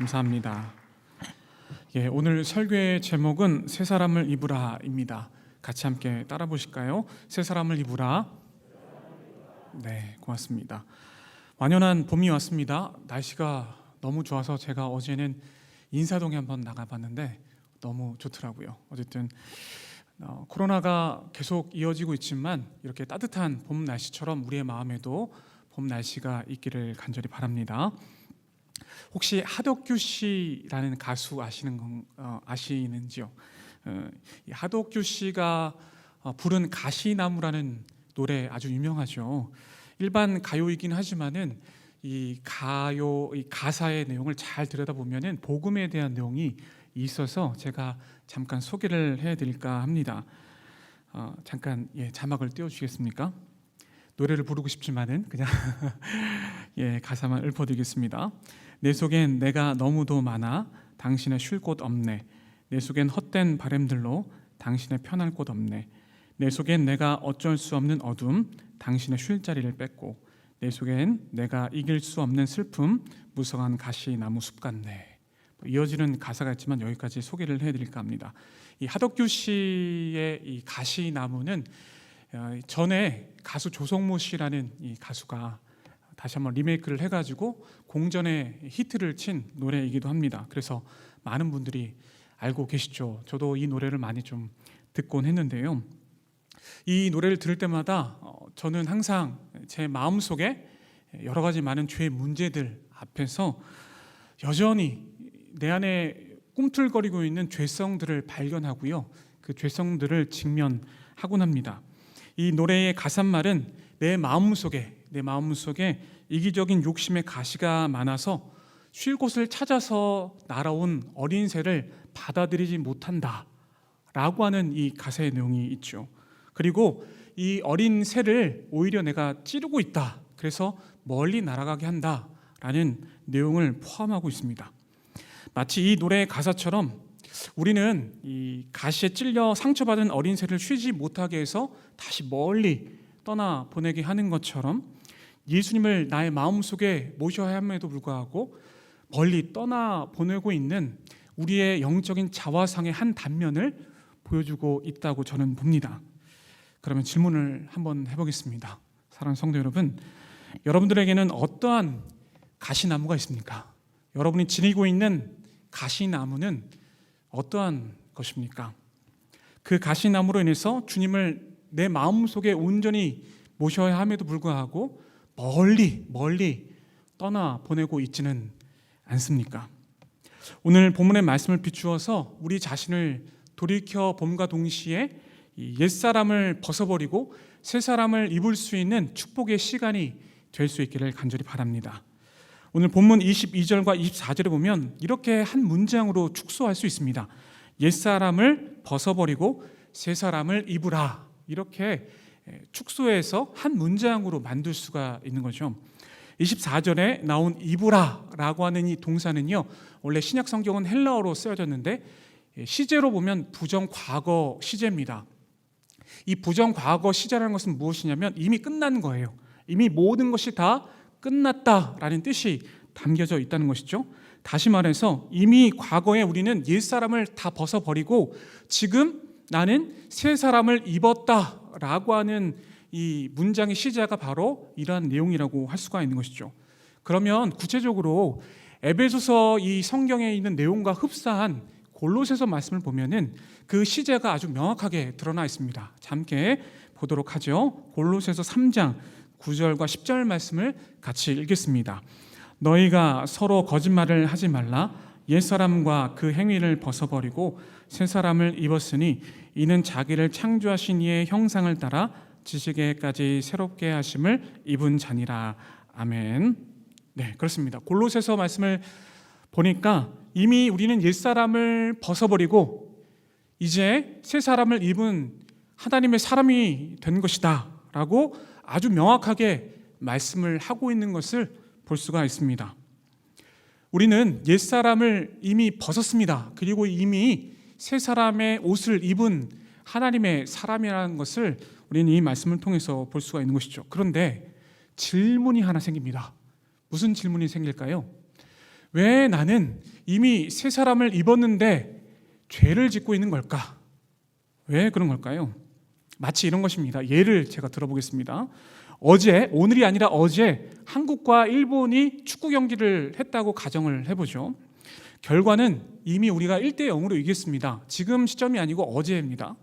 감사합니다. 오늘 설교의 제목은 새 사람을 입으라입니다. 같이 함께 따라 보실까요? 새 사람을 입으라. 네, 고맙습니다. 완연한 봄이 왔습니다. 날씨가 너무 좋아서 제가 어제는 인사동에 한번 나가봤는데 너무 좋더라고요. 어쨌든 코로나가 계속 이어지고 있지만 이렇게 따뜻한 봄 날씨처럼 우리의 마음에도 봄 날씨가 있기를 간절히 바랍니다. 혹시 하덕규 씨라는 가수 아시는지요? 하덕규 씨가 부른 가시나무라는 노래 아주 유명하죠. 일반 가요이긴 하지만은 이 가사의 내용을 잘 들여다보면은 복음에 대한 내용이 있어서 제가 잠깐 소개를 해드릴까 합니다. 잠깐 자막을 띄워주시겠습니까? 노래를 부르고 싶지만은 그냥 가사만 읊어드리겠습니다. 내 속엔 내가 너무도 많아 당신의 쉴 곳 없네. 내 속엔 헛된 바램들로 당신의 편할 곳 없네. 내 속엔 내가 어쩔 수 없는 어둠 당신의 쉴 자리를 뺏고 내 속엔 내가 이길 수 없는 슬픔 무성한 가시나무 숲 같네. 이어지는 가사가 있지만 여기까지 소개를 해드릴까 합니다. 이 하덕규 씨의 이 가시나무는 전에 가수 조성모 씨라는 이 가수가 다시 한번 리메이크를 해가지고 공전에 히트를 친 노래이기도 합니다. 그래서 많은 분들이 알고 계시죠. 저도 이 노래를 많이 좀 듣곤 했는데요. 이 노래를 들을 때마다 저는 항상 제 마음속에 여러 가지 많은 죄의 문제들 앞에서 여전히 내 안에 꿈틀거리고 있는 죄성들을 발견하고요. 그 죄성들을 직면하곤 합니다. 이 노래의 가사말은 내 마음속에 이기적인 욕심의 가시가 많아서 쉴 곳을 찾아서 날아온 어린 새를 받아들이지 못한다 라고 하는 이 가사의 내용이 있죠. 그리고 이 어린 새를 오히려 내가 찌르고 있다, 그래서 멀리 날아가게 한다 라는 내용을 포함하고 있습니다. 마치 이 노래의 가사처럼 우리는 이 가시에 찔려 상처받은 어린 새를 쉬지 못하게 해서 다시 멀리 떠나 보내게 하는 것처럼 예수님을 나의 마음속에 모셔야 함에도 불구하고 멀리 떠나 보내고 있는 우리의 영적인 자화상의 한 단면을 보여주고 있다고 저는 봅니다. 그러면 질문을 한번 해보겠습니다. 사랑하는 성도 여러분, 여러분들에게는 어떠한 가시나무가 있습니까? 여러분이 지니고 있는 가시나무는 어떠한 것입니까? 그 가시나무로 인해서 주님을 내 마음속에 온전히 모셔야 함에도 불구하고 멀리 떠나 보내고 있지는 않습니까? 오늘 본문의 말씀을 비추어서 우리 자신을 돌이켜 봄과 동시에 옛사람을 벗어버리고 새사람을 입을 수 있는 축복의 시간이 될 수 있기를 간절히 바랍니다. 오늘 본문 22절과 24절에 보면 이렇게 한 문장으로 축소할 수 있습니다. 옛사람을 벗어버리고 새사람을 입으라, 이렇게 축소해서 한 문장으로 만들 수가 있는 거죠. 24절에 나온 입으라라고 하는 이 동사는요, 원래 신약 성경은 헬라어로 쓰여졌는데 시제로 보면 부정과거 시제입니다. 이 부정과거 시제라는 것은 무엇이냐면 이미 끝난 거예요. 이미 모든 것이 다 끝났다라는 뜻이 담겨져 있다는 것이죠. 다시 말해서 이미 과거에 우리는 옛사람을 다 벗어버리고 지금 나는 새 사람을 입었다라고 하는 이 문장의 시제가 바로 이러한 내용이라고 할 수가 있는 것이죠. 그러면 구체적으로 에베소서 이 성경에 있는 내용과 흡사한 골로새서 말씀을 보면은 그 시제가 아주 명확하게 드러나 있습니다. 함께 보도록 하죠. 골로새서 3장 9절과 10절 말씀을 같이 읽겠습니다. 너희가 서로 거짓말을 하지 말라. 옛사람과 그 행위를 벗어버리고 새 사람을 입었으니 이는 자기를 창조하신 이의 형상을 따라 지식에까지 새롭게 하심을 입은 자니라. 아멘. 네, 그렇습니다. 골로새서 말씀을 보니까 이미 우리는 옛사람을 벗어버리고 이제 새 사람을 입은 하나님의 사람이 된 것이다 라고 아주 명확하게 말씀을 하고 있는 것을 볼 수가 있습니다. 우리는 옛사람을 이미 벗었습니다. 그리고 이미 새 사람의 옷을 입은 하나님의 사람이라는 것을 우리는 이 말씀을 통해서 볼 수가 있는 것이죠. 그런데 질문이 하나 생깁니다. 무슨 질문이 생길까요? 왜 나는 이미 새 사람을 입었는데 죄를 짓고 있는 걸까? 왜 그런 걸까요? 마치 이런 것입니다. 예를 제가 들어보겠습니다. 오늘이 아니라 어제 한국과 일본이 축구 경기를 했다고 가정을 해보죠. 결과는 이미 우리가 1대0으로 이겼습니다. 지금 시점이 아니고 어제입니다.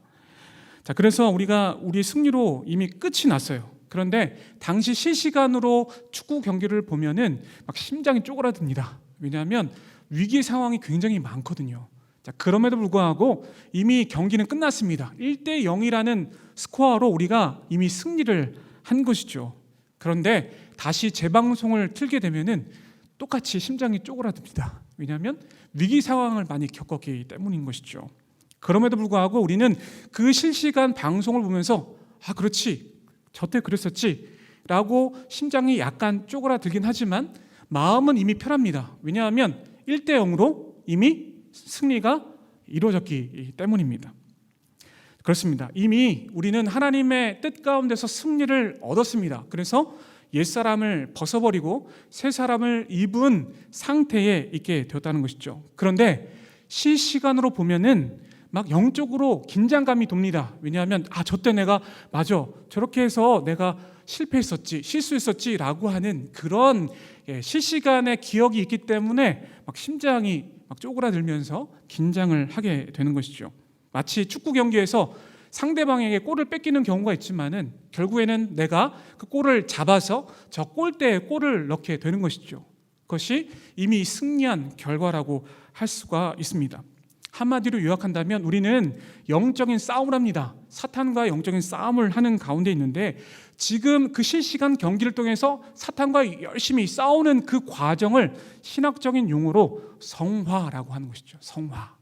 자, 그래서 우리가 우리의 승리로 이미 끝이 났어요. 그런데 당시 실시간으로 축구 경기를 보면은 막 심장이 쪼그라듭니다. 왜냐하면 위기 상황이 굉장히 많거든요. 자, 그럼에도 불구하고 이미 경기는 끝났습니다. 1대0이라는 스코어로 우리가 이미 승리를 한 것이죠. 그런데 다시 재방송을 틀게 되면은 똑같이 심장이 쪼그라듭니다. 왜냐하면 위기 상황을 많이 겪었기 때문인 것이죠. 그럼에도 불구하고 우리는 그 실시간 방송을 보면서 그렇지, 저때 그랬었지 라고 심장이 약간 쪼그라들긴 하지만 마음은 이미 편합니다. 왜냐하면 1대0으로 이미 승리가 이루어졌기 때문입니다. 그렇습니다. 이미 우리는 하나님의 뜻 가운데서 승리를 얻었습니다. 그래서 옛사람을 벗어버리고 새 사람을 입은 상태에 있게 되었다는 것이죠. 그런데 실시간으로 보면은 막 영적으로 긴장감이 돕니다. 왜냐하면 저때 내가 저렇게 해서 내가 실패했었지, 실수했었지 라고 하는 그런 실시간의 기억이 있기 때문에 막 심장이 막 쪼그라들면서 긴장을 하게 되는 것이죠. 마치 축구 경기에서 상대방에게 골을 뺏기는 경우가 있지만은 결국에는 내가 그 골을 잡아서 저 골대에 골을 넣게 되는 것이죠. 그것이 이미 승리한 결과라고 할 수가 있습니다. 한마디로 요약한다면 우리는 영적인 싸움을 합니다. 사탄과 영적인 싸움을 하는 가운데 있는데 지금 그 실시간 경기를 통해서 사탄과 열심히 싸우는 그 과정을 신학적인 용어로 성화라고 하는 것이죠. 성화.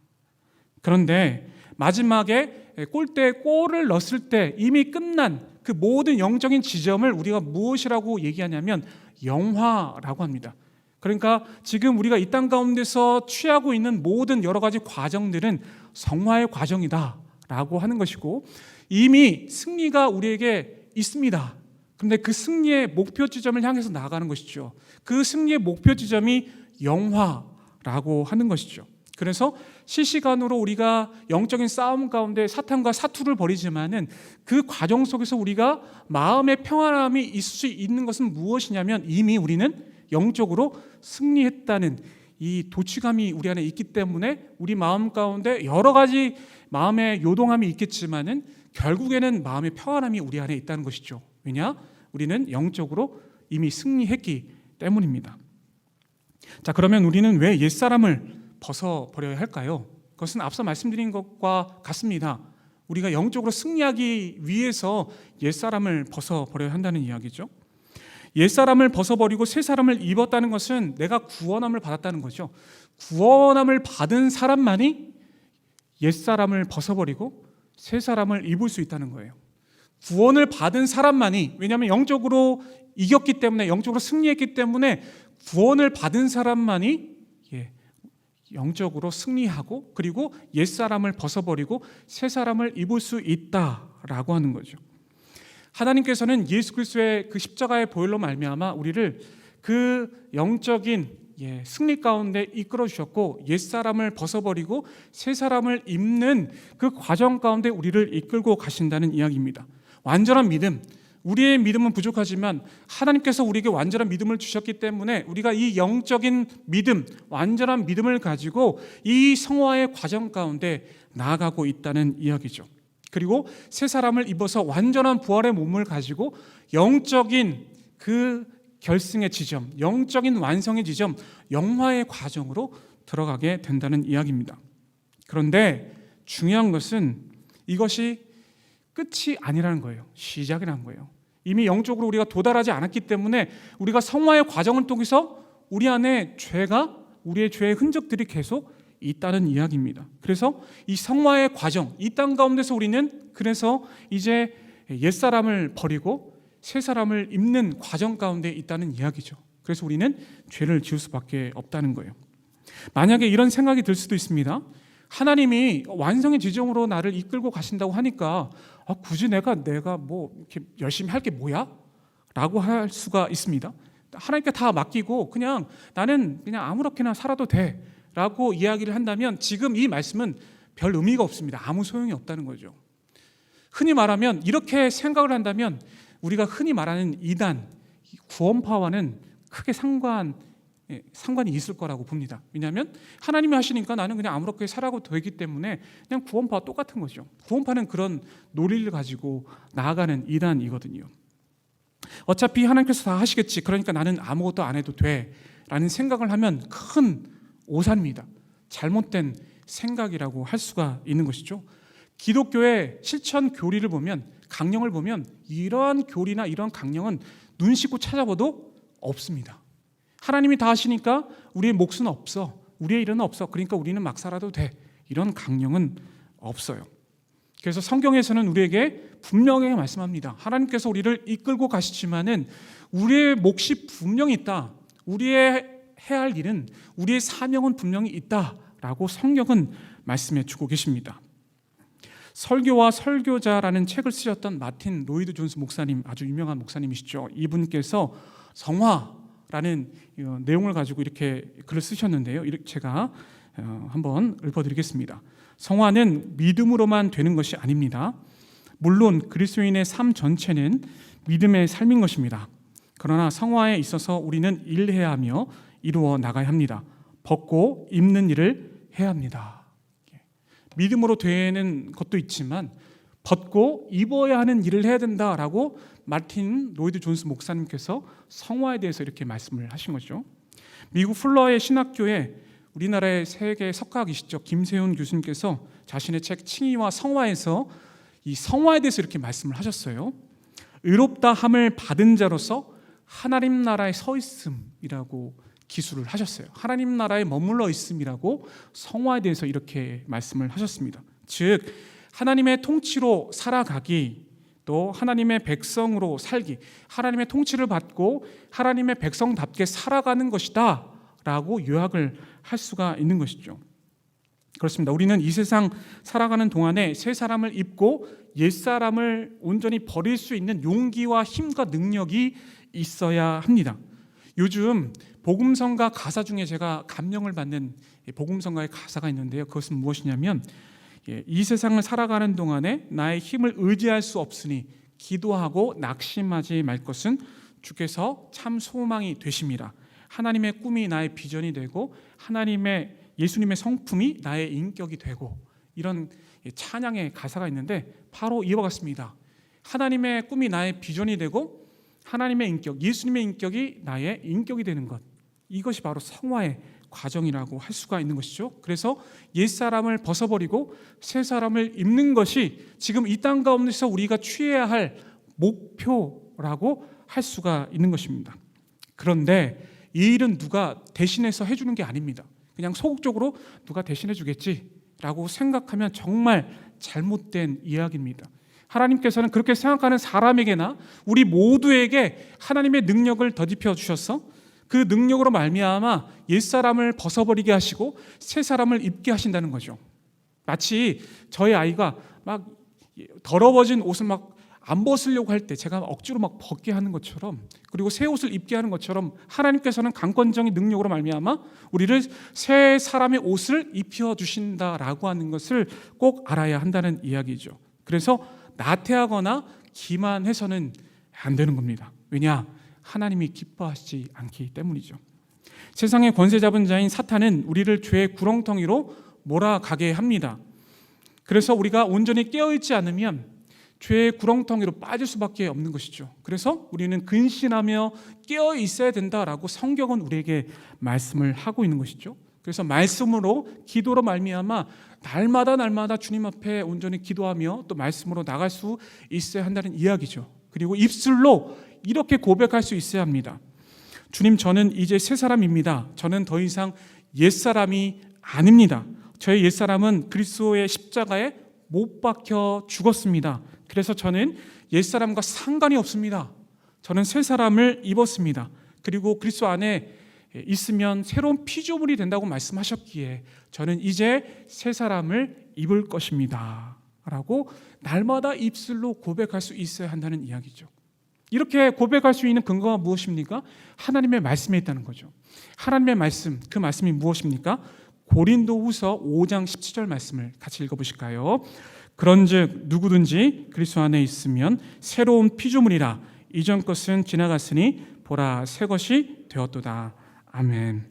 그런데 마지막에 골대에 골을 넣었을 때 이미 끝난 그 모든 영적인 지점을 우리가 무엇이라고 얘기하냐면 영화라고 합니다. 그러니까 지금 우리가 이 땅 가운데서 취하고 있는 모든 여러 가지 과정들은 성화의 과정이다라고 하는 것이고 이미 승리가 우리에게 있습니다. 그런데 그 승리의 목표 지점을 향해서 나아가는 것이죠. 그 승리의 목표 지점이 영화라고 하는 것이죠. 그래서 실시간으로 우리가 영적인 싸움 가운데 사탄과 사투를 벌이지만은 그 과정 속에서 우리가 마음의 평안함이 있을 수 있는 것은 무엇이냐면 이미 우리는 영적으로 승리했다는 이 도취감이 우리 안에 있기 때문에 우리 마음 가운데 여러 가지 마음의 요동함이 있겠지만은 결국에는 마음의 평안함이 우리 안에 있다는 것이죠. 왜냐? 우리는 영적으로 이미 승리했기 때문입니다. 자, 그러면 우리는 왜 옛사람을 벗어버려야 할까요? 그것은 앞서 말씀드린 것과 같습니다. 우리가 영적으로 승리하기 위해서 옛사람을 벗어버려야 한다는 이야기죠. 옛사람을 벗어버리고 새 사람을 입었다는 것은 내가 구원함을 받았다는 거죠. 구원함을 받은 사람만이 옛사람을 벗어버리고 새 사람을 입을 수 있다는 거예요. 구원을 받은 사람만이, 왜냐하면 영적으로 이겼기 때문에, 영적으로 승리했기 때문에 구원을 받은 사람만이 영적으로 승리하고 그리고 옛사람을 벗어버리고 새 사람을 입을 수 있다라고 하는 거죠. 하나님께서는 예수 그리스도의 그 십자가의 보혈로 말미암아 우리를 그 영적인 승리 가운데 이끌어 주셨고 옛사람을 벗어버리고 새 사람을 입는 그 과정 가운데 우리를 이끌고 가신다는 이야기입니다. 완전한 믿음, 우리의 믿음은 부족하지만 하나님께서 우리에게 완전한 믿음을 주셨기 때문에 우리가 이 영적인 믿음, 완전한 믿음을 가지고 이 성화의 과정 가운데 나아가고 있다는 이야기죠. 그리고 새 사람을 입어서 완전한 부활의 몸을 가지고 영적인 그 결승의 지점, 영적인 완성의 지점, 영화의 과정으로 들어가게 된다는 이야기입니다. 그런데 중요한 것은 이것이 끝이 아니라는 거예요. 시작이라는 거예요. 이미 영적으로 우리가 도달하지 않았기 때문에 우리가 성화의 과정을 통해서 우리 안에 우리의 죄의 흔적들이 계속 있다는 이야기입니다. 그래서 이 성화의 과정, 이 땅 가운데서 우리는 그래서 이제 옛사람을 버리고 새 사람을 입는 과정 가운데 있다는 이야기죠. 그래서 우리는 죄를 지을 수밖에 없다는 거예요. 만약에 이런 생각이 들 수도 있습니다. 하나님이 완성의 지점으로 나를 이끌고 가신다고 하니까 굳이 내가 뭐 이렇게 열심히 할 게 뭐야? 라고 할 수가 있습니다. 하나님께 다 맡기고 그냥 나는 그냥 아무렇게나 살아도 돼라고 이야기를 한다면 지금 이 말씀은 별 의미가 없습니다. 아무 소용이 없다는 거죠. 흔히 말하면 이렇게 생각을 한다면 우리가 흔히 말하는 이단, 구원파와는 크게 상관이 있을 거라고 봅니다. 왜냐하면 하나님이 하시니까 나는 그냥 아무렇게 살아도 되기 때문에 그냥 구원파와 똑같은 거죠. 구원파는 그런 논리를 가지고 나아가는 이단이거든요. 어차피 하나님께서 다 하시겠지, 그러니까 나는 아무것도 안 해도 돼 라는 생각을 하면 큰 오산입니다. 잘못된 생각이라고 할 수가 있는 것이죠. 기독교의 실천 교리를 보면, 강령을 보면 이러한 교리나 이러한 강령은 눈 씻고 찾아봐도 없습니다. 하나님이 다 하시니까 우리의 몫은 없어, 우리의 일은 없어, 그러니까 우리는 막 살아도 돼, 이런 강령은 없어요. 그래서 성경에서는 우리에게 분명하게 말씀합니다. 하나님께서 우리를 이끌고 가시지만은 우리의 몫이 분명히 있다, 우리의 해야 할 일은, 우리의 사명은 분명히 있다라고 성경은 말씀해 주고 계십니다. 설교와 설교자라는 책을 쓰셨던 마틴 로이드 존스 목사님, 아주 유명한 목사님이시죠. 이분께서 성화라는 내용을 가지고 이렇게 글을 쓰셨는데요. 제가 한번 읊어드리겠습니다. 성화는 믿음으로만 되는 것이 아닙니다. 물론 그리스도인의 삶 전체는 믿음의 삶인 것입니다. 그러나 성화에 있어서 우리는 일해야 하며 이루어 나가야 합니다. 벗고 입는 일을 해야 합니다. 믿음으로 되는 것도 있지만 벗고 입어야 하는 일을 해야 된다라고 마틴 로이드 존스 목사님께서 성화에 대해서 이렇게 말씀을 하신 거죠. 미국 플러의 신학교에 우리나라의 세계 석학이시죠, 김세훈 교수님께서 자신의 책 칭의와 성화에서 이 성화에 대해서 이렇게 말씀을 하셨어요. 의롭다 함을 받은 자로서 하나님 나라에 서 있음이라고 기술을 하셨어요. 하나님 나라에 머물러 있음이라고 성화에 대해서 이렇게 말씀을 하셨습니다. 즉 하나님의 통치로 살아가기, 또 하나님의 백성으로 살기, 하나님의 통치를 받고 하나님의 백성답게 살아가는 것이다 라고 요약을 할 수가 있는 것이죠. 그렇습니다. 우리는 이 세상 살아가는 동안에 새 사람을 입고 옛 사람을 온전히 버릴 수 있는 용기와 힘과 능력이 있어야 합니다. 요즘 복음성가 가사 중에 제가 감명을 받는 복음성가의 가사가 있는데요. 그것은 무엇이냐면, 이 세상을 살아가는 동안에 나의 힘을 의지할 수 없으니 기도하고 낙심하지 말 것은 주께서 참 소망이 되심이라. 하나님의 꿈이 나의 비전이 되고 예수님의 성품이 나의 인격이 되고, 이런 찬양의 가사가 있는데 바로 이와 같습니다. 하나님의 꿈이 나의 비전이 되고 하나님의 인격, 예수님의 인격이 나의 인격이 되는 것, 이것이 바로 성화의 과정이라고 할 수가 있는 것이죠. 그래서 옛사람을 벗어버리고 새 사람을 입는 것이 지금 이 땅 가운데서 우리가 취해야 할 목표라고 할 수가 있는 것입니다. 그런데 이 일은 누가 대신해서 해주는 게 아닙니다. 그냥 소극적으로 누가 대신해 주겠지라고 생각하면 정말 잘못된 이야기입니다. 하나님께서는 그렇게 생각하는 사람에게나 우리 모두에게 하나님의 능력을 더입혀 주셔서 그 능력으로 말미암아 옛사람을 벗어버리게 하시고 새 사람을 입게 하신다는 거죠. 마치 저희 아이가 막 더러워진 옷을 막 안 벗으려고 할 때 제가 억지로 막 벗게 하는 것처럼, 그리고 새 옷을 입게 하는 것처럼 하나님께서는 강권적인 능력으로 말미암아 우리를 새 사람의 옷을 입혀 주신다라고 하는 것을 꼭 알아야 한다는 이야기죠. 그래서 나태하거나 기만해서는 안 되는 겁니다. 왜냐? 하나님이 기뻐하시지 않기 때문이죠. 세상의 권세 잡은 자인 사탄은 우리를 죄의 구렁텅이로 몰아가게 합니다. 그래서 우리가 온전히 깨어있지 않으면 죄의 구렁텅이로 빠질 수밖에 없는 것이죠. 그래서 우리는 근신하며 깨어 있어야 된다라고 성경은 우리에게 말씀을 하고 있는 것이죠. 그래서 말씀으로, 기도로 말미암아 날마다 주님 앞에 온전히 기도하며 또 말씀으로 나갈 수 있어야 한다는 이야기죠. 그리고 입술로 이렇게 고백할 수 있어야 합니다. 주님, 저는 이제 새 사람입니다. 저는 더 이상 옛사람이 아닙니다. 저의 옛사람은 그리스도의 십자가에 못 박혀 죽었습니다. 그래서 저는 옛사람과 상관이 없습니다. 저는 새 사람을 입었습니다. 그리고 그리스도 안에 있으면 새로운 피조물이 된다고 말씀하셨기에 저는 이제 새 사람을 입을 것입니다 라고 날마다 입술로 고백할 수 있어야 한다는 이야기죠. 이렇게 고백할 수 있는 근거가 무엇입니까? 하나님의 말씀에 있다는 거죠. 하나님의 말씀, 그 말씀이 무엇입니까? 고린도후서 5장 17절 말씀을 같이 읽어보실까요? 그런즉 누구든지 그리스도 안에 있으면 새로운 피조물이라, 이전 것은 지나갔으니 보라 새 것이 되었도다. 아멘.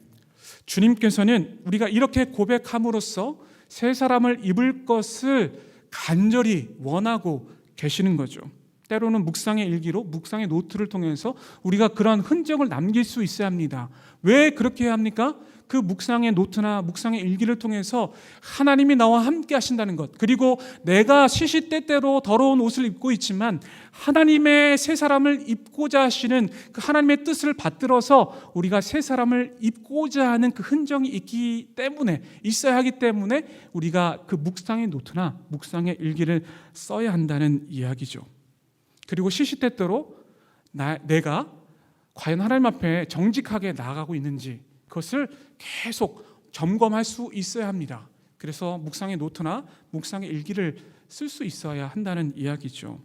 주님께서는 우리가 이렇게 고백함으로써 새 사람을 입을 것을 간절히 원하고 계시는 거죠. 때로는 묵상의 일기로, 묵상의 노트를 통해서 우리가 그러한 흔적을 남길 수 있어야 합니다. 왜 그렇게 해야 합니까? 그 묵상의 노트나 묵상의 일기를 통해서 하나님이 나와 함께 하신다는 것, 그리고 내가 시시때때로 더러운 옷을 입고 있지만 하나님의 새 사람을 입고자 하시는 그 하나님의 뜻을 받들어서 우리가 새 사람을 입고자 하는 그 흔적이 있기 때문에, 있어야 하기 때문에 우리가 그 묵상의 노트나 묵상의 일기를 써야 한다는 이야기죠. 그리고 시시때때로 내가 과연 하나님 앞에 정직하게 나아가고 있는지 그것을 계속 점검할 수 있어야 합니다. 그래서 묵상의 노트나 묵상의 일기를 쓸 수 있어야 한다는 이야기죠.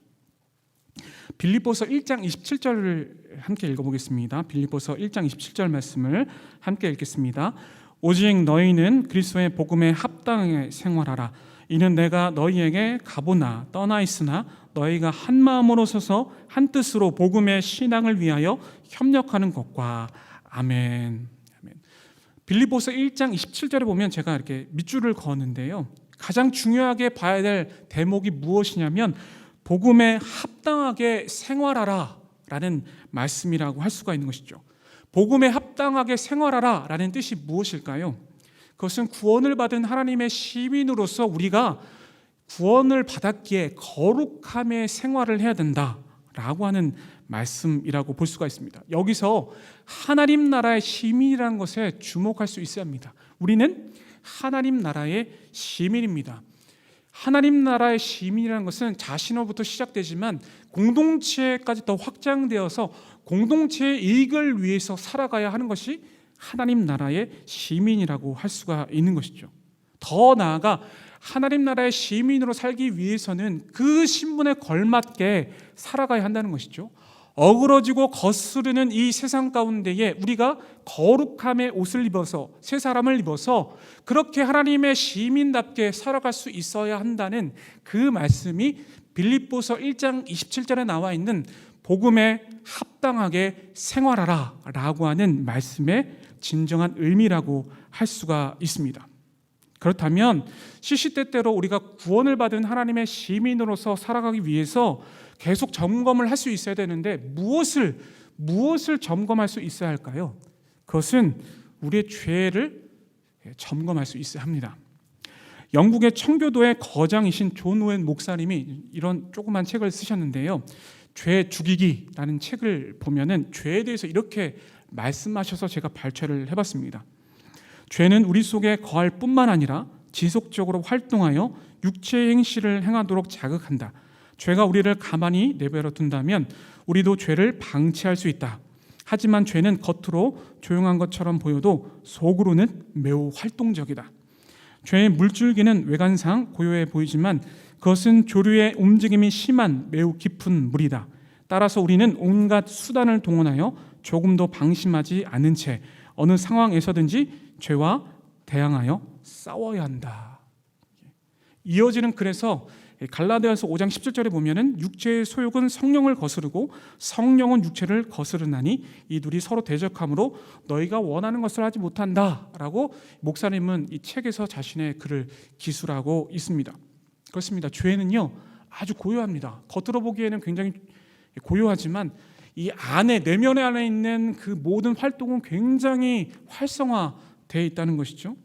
빌립보서 1장 27절을 함께 읽어보겠습니다. 빌립보서 1장 27절 말씀을 함께 읽겠습니다. 오직 너희는 그리스도의 복음에 합당하게 생활하라. 이는 내가 너희에게 가보나 떠나 있으나 너희가 한 마음으로 서서 한 뜻으로 복음의 신앙을 위하여 협력하는 것과. 아멘. 빌립보서 1장 27절에 보면 제가 이렇게 밑줄을 그었는데요, 가장 중요하게 봐야 될 대목이 무엇이냐면 복음에 합당하게 생활하라 라는 말씀이라고 할 수가 있는 것이죠. 복음에 합당하게 생활하라 라는 뜻이 무엇일까요? 그것은 구원을 받은 하나님의 시민으로서 우리가 구원을 받았기에 거룩함의 생활을 해야 된다라고 하는 말씀이라고 볼 수가 있습니다. 여기서 하나님 나라의 시민이라는 것에 주목할 수 있어야 합니다. 우리는 하나님 나라의 시민입니다. 하나님 나라의 시민이라는 것은 자신으로부터 시작되지만 공동체까지 더 확장되어서 공동체의 이익을 위해서 살아가야 하는 것이 하나님 나라의 시민이라고 할 수가 있는 것이죠. 더 나아가 하나님 나라의 시민으로 살기 위해서는 그 신분에 걸맞게 살아가야 한다는 것이죠. 어그러지고 거스르는 이 세상 가운데에 우리가 거룩함의 옷을 입어서, 새 사람을 입어서 그렇게 하나님의 시민답게 살아갈 수 있어야 한다는 그 말씀이 빌립보서 1장 27절에 나와 있는 복음에 합당하게 생활하라 라고 하는 말씀의 진정한 의미라고 할 수가 있습니다. 그렇다면 시시때때로 우리가 구원을 받은 하나님의 시민으로서 살아가기 위해서 계속 점검을 할 수 있어야 되는데 무엇을 점검할 수 있어야 할까요? 그것은 우리의 죄를 점검할 수 있어야 합니다. 영국의 청교도의 거장이신 존 오웬 목사님이 이런 조그만 책을 쓰셨는데요, 죄 죽이기라는 책을 보면은 죄에 대해서 이렇게 말씀하셔서 제가 발췌를 해봤습니다. 죄는 우리 속에 거할 뿐만 아니라 지속적으로 활동하여 육체의 행실을 행하도록 자극한다. 죄가 우리를 가만히 내버려 둔다면 우리도 죄를 방치할 수 있다. 하지만 죄는 겉으로 조용한 것처럼 보여도 속으로는 매우 활동적이다. 죄의 물줄기는 외관상 고요해 보이지만 그것은 조류의 움직임이 심한 매우 깊은 물이다. 따라서 우리는 온갖 수단을 동원하여 조금도 방심하지 않은 채 어느 상황에서든지 죄와 대항하여 싸워야 한다. 이어지는, 그래서 갈라디아서 5장 17절에 보면은 육체의 소욕은 성령을 거스르고 성령은 육체를 거스르나니 이 둘이 서로 대적하므로 너희가 원하는 것을 하지 못한다라고 목사님은 이 책에서 자신의 글을 기술하고 있습니다. 그렇습니다. 죄는요 아주 고요합니다. 겉으로 보기에는 굉장히 고요하지만 이 안에, 내면 안에 있는 그 모든 활동은 굉장히 활성화되어 있다는 것이죠.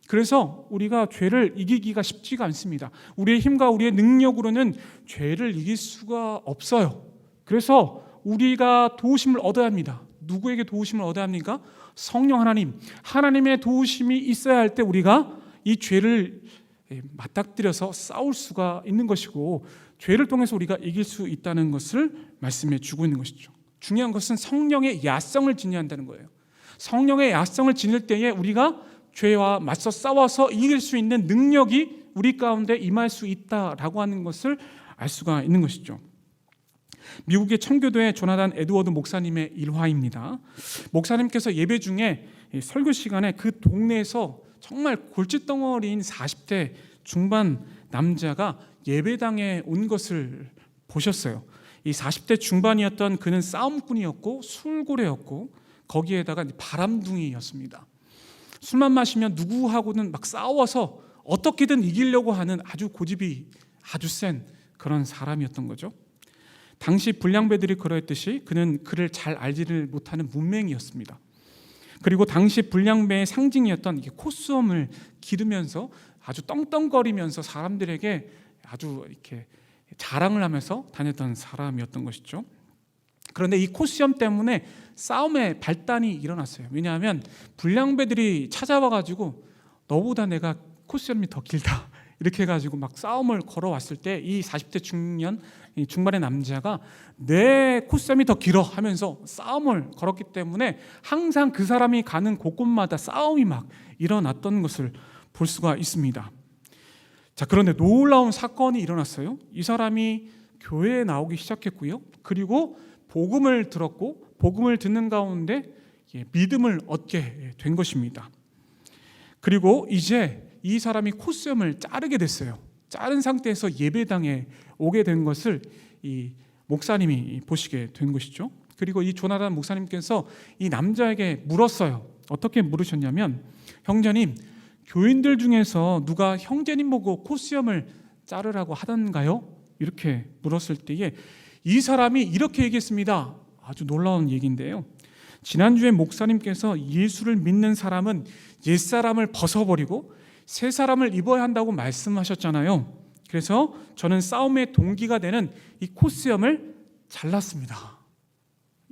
그래서 우리가 죄를 이기기가 쉽지가 않습니다. 우리의 힘과 우리의 능력으로는 죄를 이길 수가 없어요. 그래서 우리가 도우심을 얻어야 합니다. 누구에게 도우심을 얻어야 합니까? 성령 하나님, 하나님의 도우심이 있어야 할 때 우리가 이 죄를 맞닥뜨려서 싸울 수가 있는 것이고, 죄를 통해서 우리가 이길 수 있다는 것을 말씀해 주고 있는 것이죠. 중요한 것은 성령의 야성을 지녀야 한다는 거예요. 성령의 야성을 지닐 때에 우리가 죄와 맞서 싸워서 이길 수 있는 능력이 우리 가운데 임할 수 있다라고 하는 것을 알 수가 있는 것이죠. 미국의 청교도의 조나단 에드워드 목사님의 일화입니다. 목사님께서 예배 중에 설교 시간에 그 동네에서 정말 골칫덩어리인 40대 중반 남자가 예배당에 온 것을 보셨어요. 이 40대 중반이었던 그는 싸움꾼이었고 술고래였고 거기에다가 바람둥이였습니다. 술만 마시면 누구하고는 막 싸워서 어떻게든 이기려고 하는 아주 고집이 아주 센 그런 사람이었던 거죠. 당시 불량배들이 그러했듯이 그는 그를 잘 알지를 못하는 문맹이었습니다. 그리고 당시 불량배의 상징이었던 콧수염을 기르면서 아주 떵떵거리면서 사람들에게 아주 이렇게 자랑을 하면서 다녔던 사람이었던 것이죠. 그런데 이 콧수염 때문에 싸움의 발단이 일어났어요. 왜냐하면 불량배들이 찾아와 가지고 너보다 내가 콧수염이 더 길다 이렇게 해가지고 막 싸움을 걸어왔을 때 이 40대 중반의 남자가 내 콧수염이 더 길어 하면서 싸움을 걸었기 때문에 항상 그 사람이 가는 곳곳마다 싸움이 막 일어났던 것을 볼 수가 있습니다. 자, 그런데 놀라운 사건이 일어났어요. 이 사람이 교회에 나오기 시작했고요. 그리고 복음을 들었고 복음을 듣는 가운데 믿음을 얻게 된 것입니다. 그리고 이제 이 사람이 콧수염을 자르게 됐어요. 자른 상태에서 예배당에 오게 된 것을 이 목사님이 보시게 된 것이죠. 그리고 이 조나단 목사님께서 이 남자에게 물었어요. 어떻게 물으셨냐면, 형제님, 교인들 중에서 누가 형제님 보고 콧수염을 자르라고 하던가요? 이렇게 물었을 때에 이 사람이 이렇게 얘기했습니다. 아주 놀라운 얘기인데요. 지난주에 목사님께서 예수를 믿는 사람은 옛사람을 벗어버리고 새 사람을 입어야 한다고 말씀하셨잖아요. 그래서 저는 싸움의 동기가 되는 이 콧수염을 잘랐습니다.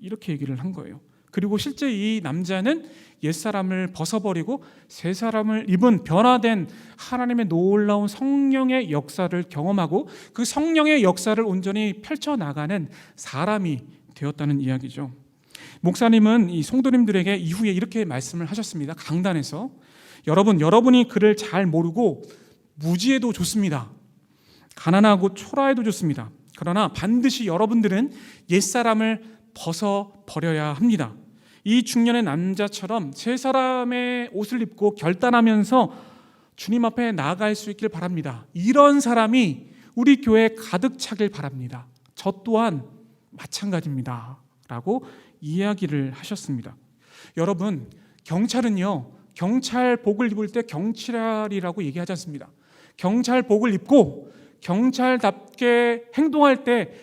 이렇게 얘기를 한 거예요. 그리고 실제 이 남자는 옛사람을 벗어버리고 새 사람을 입은 변화된 하나님의 놀라운 성령의 역사를 경험하고 그 성령의 역사를 온전히 펼쳐나가는 사람이 되었다는 이야기죠. 목사님은 이 성도님들에게 이후에 이렇게 말씀을 하셨습니다. 강단에서 여러분이 그를 잘 모르고 무지해도 좋습니다. 가난하고 초라해도 좋습니다. 그러나 반드시 여러분들은 옛사람을 벗어버려야 합니다. 이 중년의 남자처럼 새 사람의 옷을 입고 결단하면서 주님 앞에 나아갈 수 있길 바랍니다. 이런 사람이 우리 교회에 가득 차길 바랍니다. 저 또한 마찬가지입니다. 라고 이야기를 하셨습니다. 여러분, 경찰은요, 경찰복을 입을 때 경찰이라고 얘기하지 않습니다. 경찰복을 입고 경찰답게 행동할 때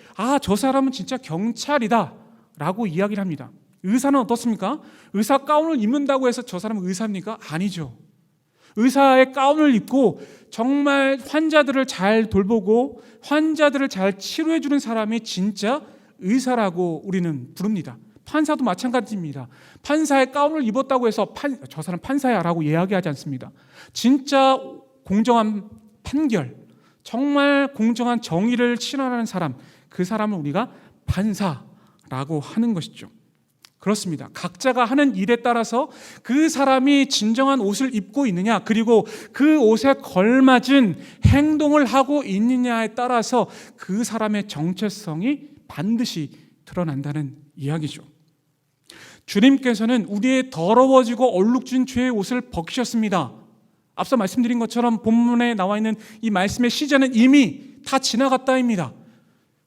저 사람은 진짜 경찰이다 라고 이야기를 합니다. 의사는 어떻습니까? 의사 가운을 입는다고 해서 저 사람은 의사입니까? 아니죠. 의사의 가운을 입고 정말 환자들을 잘 돌보고 환자들을 잘 치료해 주는 사람이 진짜 의사라고 우리는 부릅니다. 판사도 마찬가지입니다. 판사의 가운을 입었다고 해서 저 사람 판사야 라고 이야기하지 않습니다. 진짜 공정한 판결, 정말 공정한 정의를 실현하는 사람, 그 사람을 우리가 판사라고 하는 것이죠. 그렇습니다. 각자가 하는 일에 따라서 그 사람이 진정한 옷을 입고 있느냐, 그리고 그 옷에 걸맞은 행동을 하고 있느냐에 따라서 그 사람의 정체성이 반드시 드러난다는 이야기죠. 주님께서는 우리의 더러워지고 얼룩진 죄의 옷을 벗기셨습니다. 앞서 말씀드린 것처럼 본문에 나와 있는 이 말씀의 시제는 이미 다 지나갔다입니다.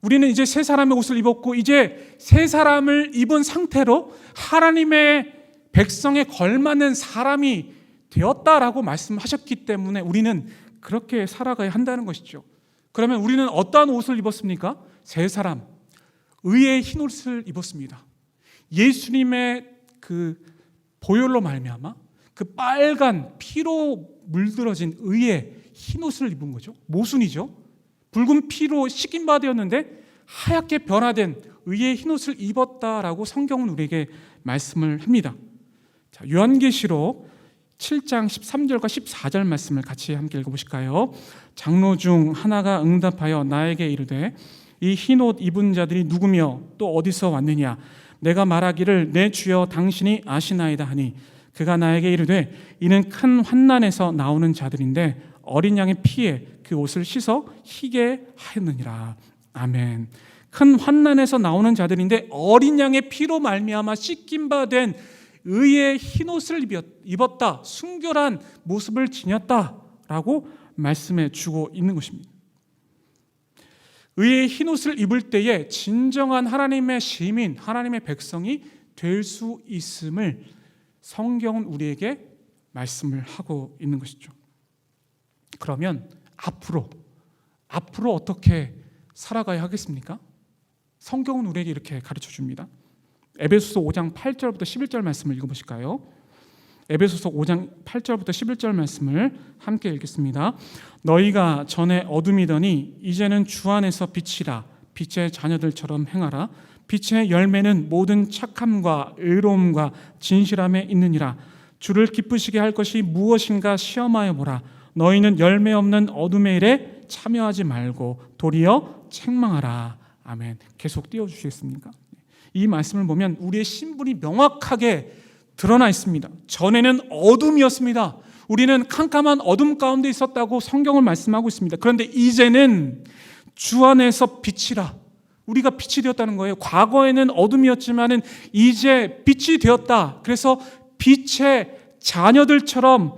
우리는 이제 새 사람의 옷을 입었고 이제 새 사람을 입은 상태로 하나님의 백성에 걸맞는 사람이 되었다라고 말씀하셨기 때문에 우리는 그렇게 살아가야 한다는 것이죠. 그러면 우리는 어떠한 옷을 입었습니까? 새 사람, 의의 흰 옷을 입었습니다. 예수님의 그 보혈로 말미암아 그 빨간 피로 물들어진 의의 흰 옷을 입은 거죠. 모순이죠. 붉은 피로 식인바 되었는데 하얗게 변화된 의의 흰 옷을 입었다라고 성경은 우리에게 말씀을 합니다. 자, 요한계시록 7장 13절과 14절 말씀을 같이 함께 읽어보실까요? 장로 중 하나가 응답하여 나에게 이르되 이 흰 옷 입은 자들이 누구며 또 어디서 왔느냐? 내가 말하기를 내 주여 당신이 아시나이다 하니 그가 나에게 이르되 이는 큰 환난에서 나오는 자들인데 어린 양의 피에 그 옷을 씻어 희게 하였느니라. 아멘. 큰 환난에서 나오는 자들인데 어린 양의 피로 말미암아 씻긴 바 된 의의 흰옷을 입었다, 순결한 모습을 지녔다라고 말씀해 주고 있는 것입니다. 의의 흰옷을 입을 때에 진정한 하나님의 시민, 하나님의 백성이 될 수 있음을 성경은 우리에게 말씀을 하고 있는 것이죠. 그러면 앞으로 어떻게 살아가야 하겠습니까? 성경은 우리에게 이렇게 가르쳐 줍니다. 에베소서 5장 8절부터 11절 말씀을 읽어보실까요? 에베소서 5장 8절부터 11절 말씀을 함께 읽겠습니다. 너희가 전에 어둠이더니 이제는 주 안에서 빛이라. 빛의 자녀들처럼 행하라. 빛의 열매는 모든 착함과 의로움과 진실함에 있느니라. 주를 기쁘시게 할 것이 무엇인가 시험하여 보라. 너희는 열매 없는 어둠의 일에 참여하지 말고 도리어 책망하라. 아멘. 계속 띄워주시겠습니까? 이 말씀을 보면 우리의 신분이 명확하게 드러나 있습니다. 전에는 어둠이었습니다. 우리는 캄캄한 어둠 가운데 있었다고 성경을 말씀하고 있습니다. 그런데 이제는 주 안에서 빛이라. 우리가 빛이 되었다는 거예요. 과거에는 어둠이었지만은 이제 빛이 되었다. 그래서 빛의 자녀들처럼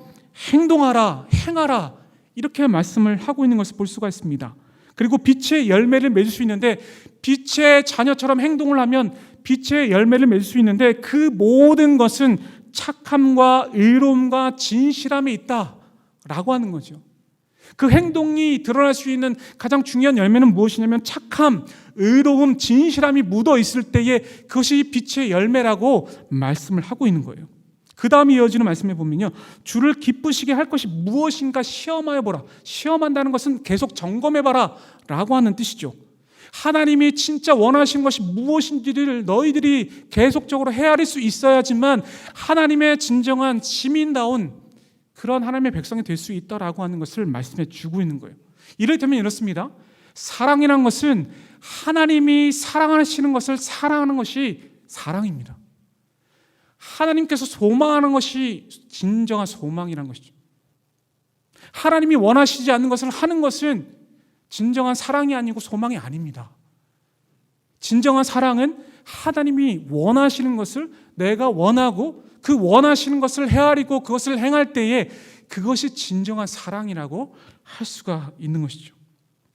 행동하라, 행하라, 이렇게 말씀을 하고 있는 것을 볼 수가 있습니다. 그리고 빛의 열매를 맺을 수 있는데, 빛의 자녀처럼 행동을 하면 빛의 열매를 맺을 수 있는데, 그 모든 것은 착함과 의로움과 진실함에 있다라고 하는 거죠. 그 행동이 드러날 수 있는 가장 중요한 열매는 무엇이냐면 착함, 의로움, 진실함이 묻어 있을 때에 그것이 빛의 열매라고 말씀을 하고 있는 거예요. 그 다음에 이어지는 말씀에 보면요, 주를 기쁘시게 할 것이 무엇인가 시험하여 보라. 시험한다는 것은 계속 점검해봐라 라고 하는 뜻이죠. 하나님이 진짜 원하신 것이 무엇인지를 너희들이 계속적으로 헤아릴 수 있어야지만 하나님의 진정한 시민다운 그런 하나님의 백성이 될 수 있다라고 하는 것을 말씀해 주고 있는 거예요. 이를테면 이렇습니다. 사랑이란 것은 하나님이 사랑하시는 것을 사랑하는 것이 사랑입니다. 하나님께서 소망하는 것이 진정한 소망이라는 것이죠. 하나님이 원하시지 않는 것을 하는 것은 진정한 사랑이 아니고 소망이 아닙니다. 진정한 사랑은 하나님이 원하시는 것을 내가 원하고 그 원하시는 것을 헤아리고 그것을 행할 때에 그것이 진정한 사랑이라고 할 수가 있는 것이죠.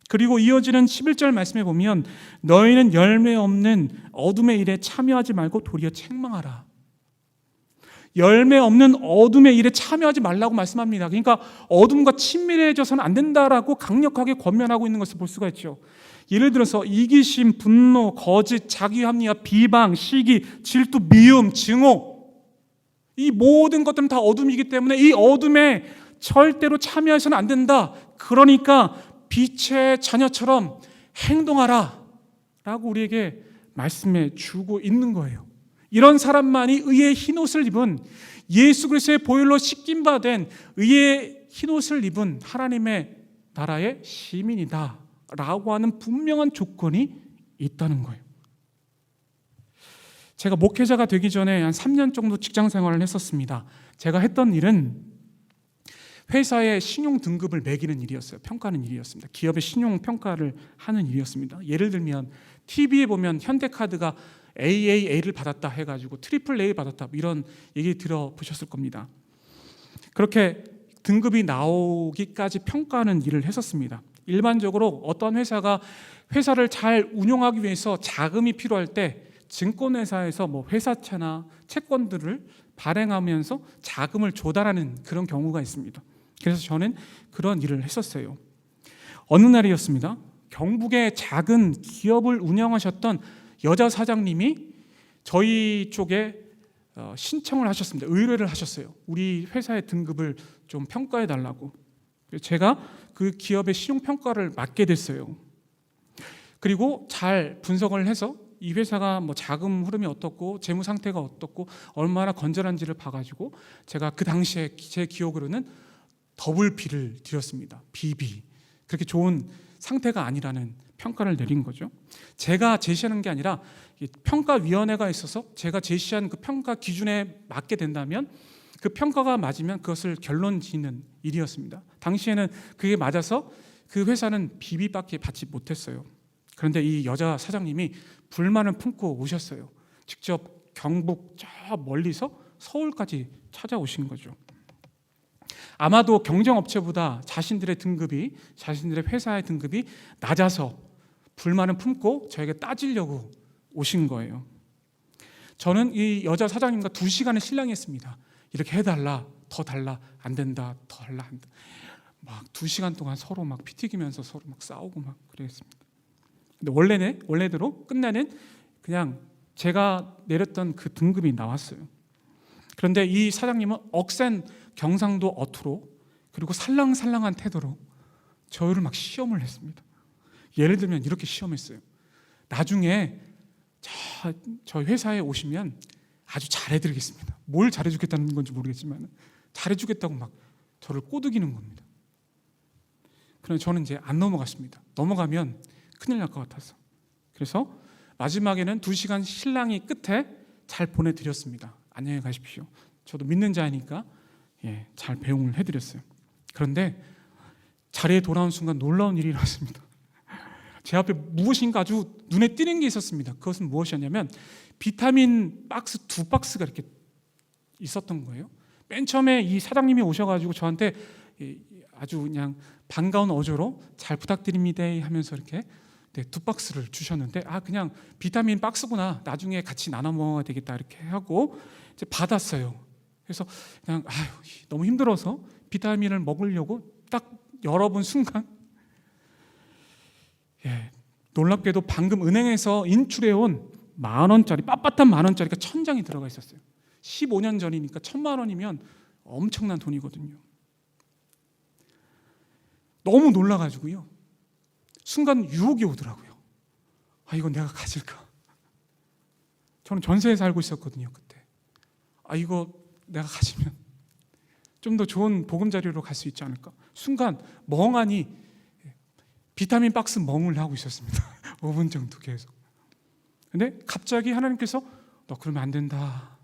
그리고 이어지는 11절 말씀에 보면 너희는 열매 없는 어둠의 일에 참여하지 말고 도리어 책망하라. 열매 없는 어둠의 일에 참여하지 말라고 말씀합니다. 그러니까 어둠과 친밀해져서는 안 된다라고 강력하게 권면하고 있는 것을 볼 수가 있죠. 예를 들어서 이기심, 분노, 거짓, 자기합리화, 비방, 시기, 질투, 미움, 증오, 이 모든 것들은 다 어둠이기 때문에 이 어둠에 절대로 참여해서는 안 된다. 그러니까 빛의 자녀처럼 행동하라 라고 우리에게 말씀해 주고 있는 거예요. 이런 사람만이 의의 흰옷을 입은, 예수 그리스도의 보혈로 씻긴 바 된 의의 흰옷을 입은 하나님의 나라의 시민이다 라고 하는 분명한 조건이 있다는 거예요. 제가 목회자가 되기 전에 한 3년 정도 직장 생활을 했었습니다. 제가 했던 일은 회사의 신용 등급을 매기는 일이었어요. 평가하는 일이었습니다. 기업의 신용 평가를 하는 일이었습니다. 예를 들면 TV에 보면 현대카드가 AAA를 받았다 해가지고 트리플 A 받았다, 이런 얘기 들어보셨을 겁니다. 그렇게 등급이 나오기까지 평가하는 일을 했었습니다. 일반적으로 어떤 회사가 회사를 잘 운영하기 위해서 자금이 필요할 때 증권회사에서 회사채나 채권들을 발행하면서 자금을 조달하는 그런 경우가 있습니다. 그래서 저는 그런 일을 했었어요. 어느 날이었습니다. 경북의 작은 기업을 운영하셨던 여자 사장님이 저희 쪽에 신청을 하셨습니다. 의뢰를 하셨어요. 우리 회사의 등급을 좀 평가해 달라고. 제가 그 기업의 신용평가를 맡게 됐어요. 그리고 잘 분석을 해서 이 회사가 자금 흐름이 어떻고 재무 상태가 어떻고 얼마나 건전한지를 봐가지고 제가 그 당시에 제 기억으로는 더블 B를 드렸습니다. BB. 그렇게 좋은 상태가 아니라는 평가를 내린 거죠. 제가 제시하는 게 아니라 평가위원회가 있어서 제가 제시한 그 평가 기준에 맞게 된다면, 그 평가가 맞으면 그것을 결론 짓는 일이었습니다. 당시에는 그게 맞아서 그 회사는 BB밖에 받지 못했어요. 그런데 이 여자 사장님이 불만을 품고 오셨어요. 직접 경북 저 멀리서 서울까지 찾아오신 거죠. 아마도 경쟁업체보다 자신들의 등급이, 자신들의 회사의 등급이 낮아서 불만을 품고 저에게 따지려고 오신 거예요. 저는 이 여자 사장님과 2시간을 실랑이했습니다. 이렇게 해달라, 더 달라, 안 된다, 더 달라, 안 된다. 막 2시간 동안 서로 막 피 튀기면서 서로 막 싸우고 막 그랬습니다. 근데 원래대로 끝내는 그냥 제가 내렸던 그 등급이 나왔어요. 그런데 이 사장님은 억센 경상도 어투로 그리고 살랑살랑한 태도로 저를 막 시험을 했습니다. 예를 들면 이렇게 시험했어요. 나중에 저 회사에 오시면 아주 잘해드리겠습니다. 뭘 잘해주겠다는 건지 모르겠지만 잘해주겠다고 막 저를 꼬드기는 겁니다. 그런데 저는 이제 안 넘어갔습니다. 넘어가면 큰일 날 것 같아서. 그래서 마지막에는 2시간 실랑이 끝에 잘 보내드렸습니다. 안녕히 가십시오. 저도 믿는 자이니까 잘 배웅을 해드렸어요. 그런데 자리에 돌아온 순간 놀라운 일이 일어났습니다. 제 앞에 무엇인가 아주 눈에 띄는 게 있었습니다. 그것은 무엇이었냐면 비타민 박스 2박스가 이렇게 있었던 거예요. 맨 처음에 이 사장님이 오셔가지고 저한테 아주 그냥 반가운 어조로 잘 부탁드립니다 하면서 이렇게 2박스를 주셨는데 그냥 비타민 박스구나, 나중에 같이 나눠 먹어야 되겠다 이렇게 하고 이제 받았어요. 그래서 그냥 너무 힘들어서 비타민을 먹으려고 딱 열어본 순간 놀랍게도 방금 은행에서 인출해온 10,000원짜리 빳빳한 10,000원짜리가 1,000장이 들어가 있었어요. 15년 전이니까 1,000만 원이면 엄청난 돈이거든요. 너무 놀라가지고요. 순간 유혹이 오더라고요. 이거 내가 가질까? 저는 전세에 살고 있었거든요 그때. 이거 내가 가지면 좀 더 좋은 보금자리로 갈 수 있지 않을까? 순간 멍하니 비타민 박스 멍을 하고 있었습니다. 5분 정도 계속. 근데 갑자기 하나님께서 너 그러면 안 된다.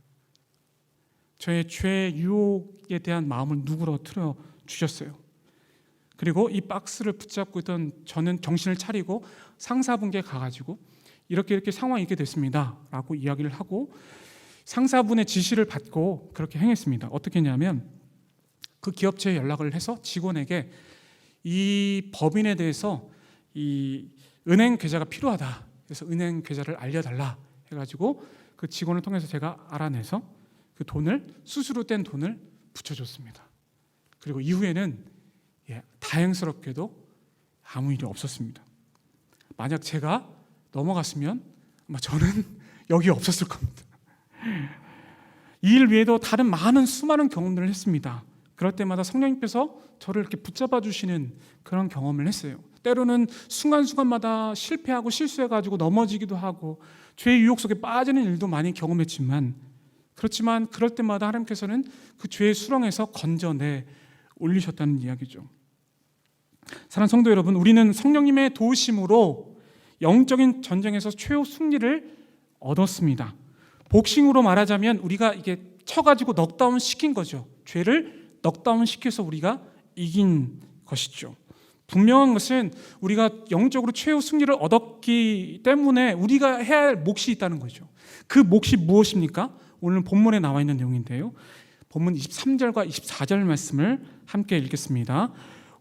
저의 죄 유혹에 대한 마음을 누그러뜨려 주셨어요. 그리고 이 박스를 붙잡고 있던 저는 정신을 차리고 상사분께 가가지고 이렇게 상황이 있게 됐습니다 라고 이야기를 하고 상사분의 지시를 받고 그렇게 행했습니다. 어떻게 했냐면 그 기업체에 연락을 해서 직원에게 이 법인에 대해서 이 은행 계좌가 필요하다, 그래서 은행 계좌를 알려달라 해가지고 그 직원을 통해서 제가 알아내서 그 돈을, 수수료 뗀 돈을 붙여줬습니다. 그리고 이후에는 다행스럽게도 아무 일이 없었습니다. 만약 제가 넘어갔으면 아마 저는 여기 없었을 겁니다. 이 일 외에도 다른 수많은 경험들을 했습니다. 그럴 때마다 성령님께서 저를 이렇게 붙잡아 주시는 그런 경험을 했어요. 때로는 순간순간마다 실패하고 실수해가지고 넘어지기도 하고 죄의 유혹 속에 빠지는 일도 많이 경험했지만, 그렇지만 그럴 때마다 하나님께서는 그 죄의 수렁에서 건져내 올리셨다는 이야기죠. 사랑하는 성도 여러분, 우리는 성령님의 도우심으로 영적인 전쟁에서 최후 승리를 얻었습니다. 복싱으로 말하자면 우리가 이게 쳐가지고 넉다운 시킨 거죠. 죄를 넉다운 시켜서 우리가 이긴 것이죠. 분명한 것은 우리가 영적으로 최후 승리를 얻었기 때문에 우리가 해야 할 몫이 있다는 거죠. 그 몫이 무엇입니까? 오늘 본문에 나와 있는 내용인데요. 본문 23절과 24절 말씀을 함께 읽겠습니다.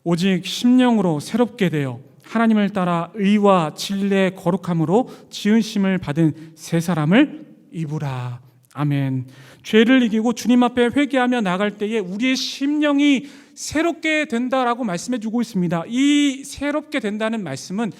오직 심령으로 새롭게 되어 하나님을 따라 의와 진리의 거룩함으로 지으심을 받은 새 사람을 입으라. 아멘. 죄를 이기고 주님 앞에 회개하며 나갈 때에 우리의 심령이 새롭게 된다라고 말씀해 주고 있습니다. 이 새롭게 된다는 말씀은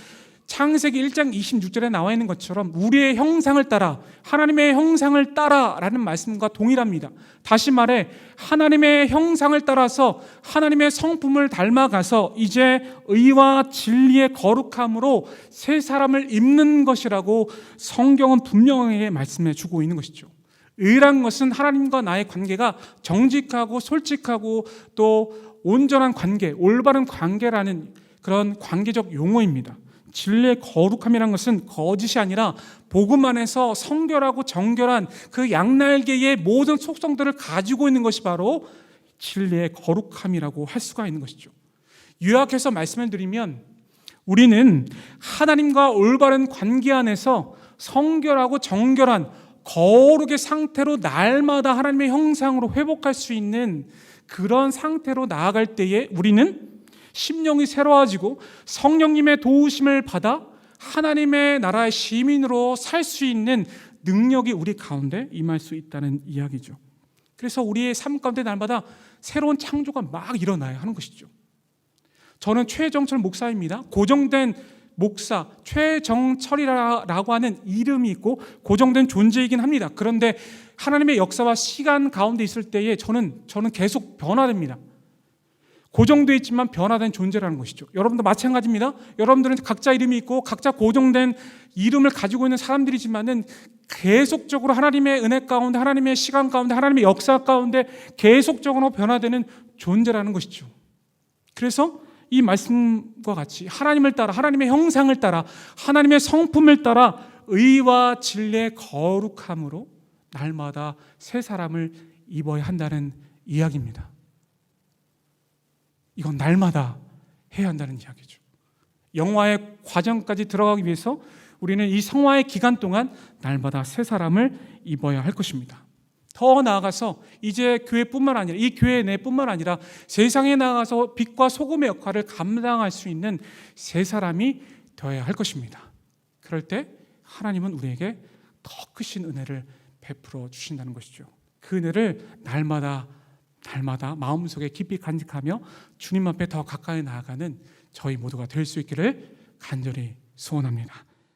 창세기 1장 26절에 나와 있는 것처럼 우리의 형상을 따라, 하나님의 형상을 따라라는 말씀과 동일합니다. 다시 말해 하나님의 형상을 따라서 하나님의 성품을 닮아가서 이제 의와 진리의 거룩함으로 새 사람을 입는 것이라고 성경은 분명하게 말씀해 주고 있는 것이죠. 의란 것은 하나님과 나의 관계가 정직하고 솔직하고 또 온전한 관계, 올바른 관계라는 그런 관계적 용어입니다. 진리의 거룩함이란 것은 거짓이 아니라 복음 안에서 성결하고 정결한 그 양날개의 모든 속성들을 가지고 있는 것이 바로 진리의 거룩함이라고 할 수가 있는 것이죠. 요약해서 말씀을 드리면 우리는 하나님과 올바른 관계 안에서 성결하고 정결한 거룩의 상태로 날마다 하나님의 형상으로 회복할 수 있는 그런 상태로 나아갈 때에 우리는 심령이 새로워지고 성령님의 도우심을 받아 하나님의 나라의 시민으로 살 수 있는 능력이 우리 가운데 임할 수 있다는 이야기죠. 그래서 우리의 삶 가운데 날마다 새로운 창조가 막 일어나야 하는 것이죠. 저는 최정철 목사입니다. 고정된 목사, 최정철이라고 하는 이름이 있고 고정된 존재이긴 합니다. 그런데 하나님의 역사와 시간 가운데 있을 때에 저는 계속 변화됩니다. 고정되어 있지만 변화된 존재라는 것이죠. 여러분도 마찬가지입니다. 여러분들은 각자 이름이 있고 각자 고정된 이름을 가지고 있는 사람들이지만은 계속적으로 하나님의 은혜 가운데, 하나님의 시간 가운데, 하나님의 역사 가운데 계속적으로 변화되는 존재라는 것이죠. 그래서 이 말씀과 같이 하나님을 따라, 하나님의 형상을 따라, 하나님의 성품을 따라 의와 진리의 거룩함으로 날마다 새 사람을 입어야 한다는 이야기입니다. 이건 날마다 해야 한다는 이야기죠. 영화의 과정까지 들어가기 위해서 우리는 이 성화의 기간 동안 날마다 새 사람을 입어야 할 것입니다. 더 나아가서 이제 교회뿐만 아니라, 이 교회 내뿐만 아니라 세상에 나가서 빛과 소금의 역할을 감당할 수 있는 새 사람이 되어야 할 것입니다. 그럴 때 하나님은 우리에게 더 크신 은혜를 베풀어 주신다는 것이죠. 그 은혜를 날마다 마음속에 깊이 간직하며 주님 앞에 더 가까이 나아가는 저희 모두가 될 수 있기를 간절히 소원합니다.